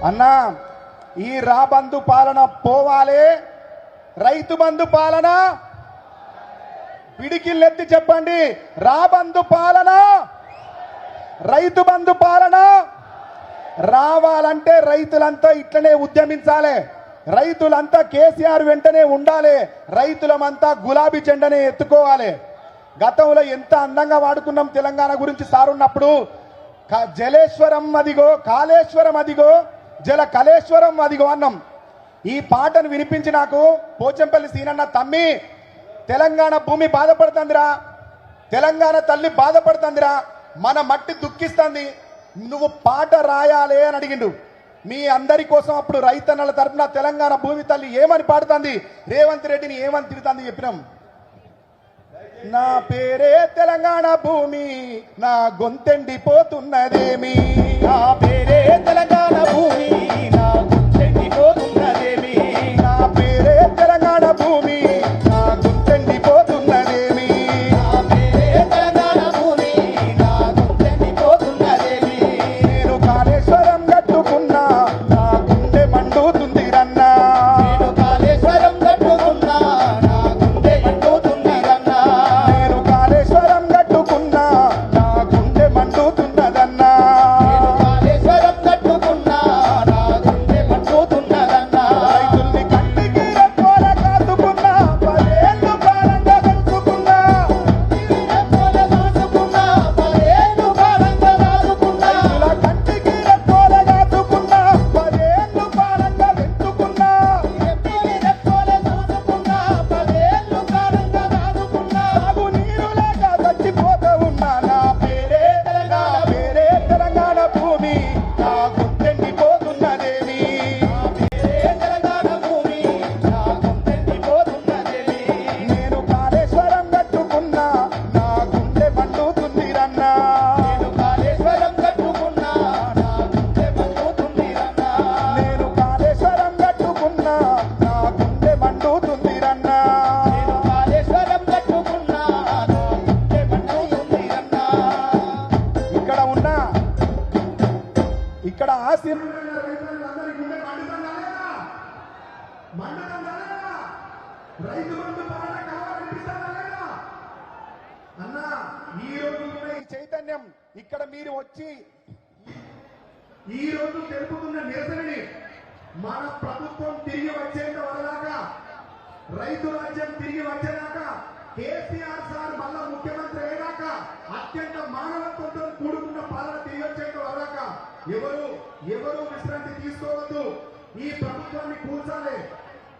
అన్నా ఈ రాబందు పాలన పోవాలే, రైతు బంధు పాలన పిడికిల్లెత్తి చెప్పండి. రాబందు పాలన, రైతు బంధు పాలన రావాలంటే రైతులంతా ఇట్లనే ఉద్యమించాలి. రైతులంతా కేసీఆర్ వెంటనే ఉండాలి. రైతులమంతా గులాబీ జెండనే ఎత్తుకోవాలి. గతంలో ఎంత అందంగా వాడుకున్నాం తెలంగాణ గురించి సారున్నప్పుడు. జలేశ్వరం అదిగో, కాళేశ్వరం అదిగో, జల కళేశ్వరం అదిగో అన్నాం. ఈ పాటను వినిపించి నాకు పోచంపల్లి సీనన్న, తమ్మి తెలంగాణ భూమి బాధపడుతుందిరా, తెలంగాణ తల్లి బాధపడుతుందిరా, మన మట్టి దుఃఖిస్తుంది, నువ్వు పాట రాయాలే అని అడిగిండు. మీ అందరి కోసం అప్పుడు రైతన్నల తరఫున తెలంగాణ భూమి తల్లి ఏమని పాడుతుంది, రేవంత్ రెడ్డిని ఏమని తిడుతుంది చెప్పినాం. నా పేరే తెలంగాణ భూమి, నా గొంతెండిపోతున్నదేమి, నా పేరే తెలంగాణ భూమి, నా గొంతెండిపోతున్నదేమి, నా పేరే తెలంగాణ భూమి, నా గొంతెండిపోతున్నదేమి, నా పేరే తెలంగాణ భూమి, నా గొంతెండిపోతున్నదేమి. నేను కాళేశ్వరం కట్టుకున్నా, నా గుండె మండుతుంది రన్నా, నేను కాళేశ్వరం కట్టుకున్నా, నా గుండె మండుతుంది రన్నా, నేను కాళేశ్వరం కట్టుకున్నా, నా గుండె మండుతున్నదన్నా, నేను కాళేశ్వరం కట్టుకున్నా, నా గుండె మండుతున్నదన్నా. రైతుల్ని కంటికి రెప్పోల కాచుకున్నా, పదేళ్ళు కాలంగా కలుసుకున్నా, రెప్పోల కాచుకున్నా, పదేళ్ళు కాలంగా కాచుకున్నా, రైతుల కంటికి రెప్పోల కాచుకున్నా, పదేళ్ళు కాలంగా వెతుకున్నా, రెప్పోల కాచుకున్నా, పదేళ్ళు కాలంగా కాచుకున్నా. సాగు నీరు లేక చచ్చిపోతూ ఉన్నా. నా పేరే తెలంగాణ, పేరే తెలంగాణ భూమి, నా గుండెండిపోతున్నదేమి, పేరే తెలంగాణ భూమి, నా గొంతెండిపోతున్నదేమి. నేను కాళేశ్వరం కట్టుకున్నా, నా గుండె మండుతుంది రన్నా, నేను కాళేశ్వరం కట్టుకున్నా, నా గుండె మండుతుంది రన్నా. నేను కాళేశ్వరం కట్టుకున్నా, నా గుండె మండుతుంది రన్నా. నేను కాళేశ్వరం కట్టుకున్నా, నా గుండె మండుతుంది రన్నా. ఇక్కడ ఉన్నా, ఇక్కడ ఆశ రైతు బంధు పాలన కావాలనిపిస్తుందా లేదా అన్నా? ఈ రోజు ఉన్న ఈ చైతన్యం ఇక్కడ మీరు వచ్చి ఈ రోజు తెలుపుతున్న నిరసనని మన ప్రభుత్వం తిరిగి వచ్చేంత వరదాకా, రైతు రాజ్యం తిరిగి వచ్చేదాకా, కేసీఆర్ సార్ మళ్ళా ముఖ్యమంత్రి అయ్యేదాకా, అత్యంత మానవత్వంతో కూడుకున్న పాలన తిరిగి వచ్చేంత వరదాకా ఎవరు విశ్రాంతి తీసుకోవద్దు. ఈ ప్రభుత్వాన్ని కూల్చాలి.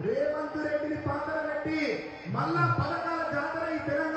రేవంత్ రెడ్డిని పాత్ర పెట్టి మళ్ళా పథకాల జాతర ఈ తెలంగాణ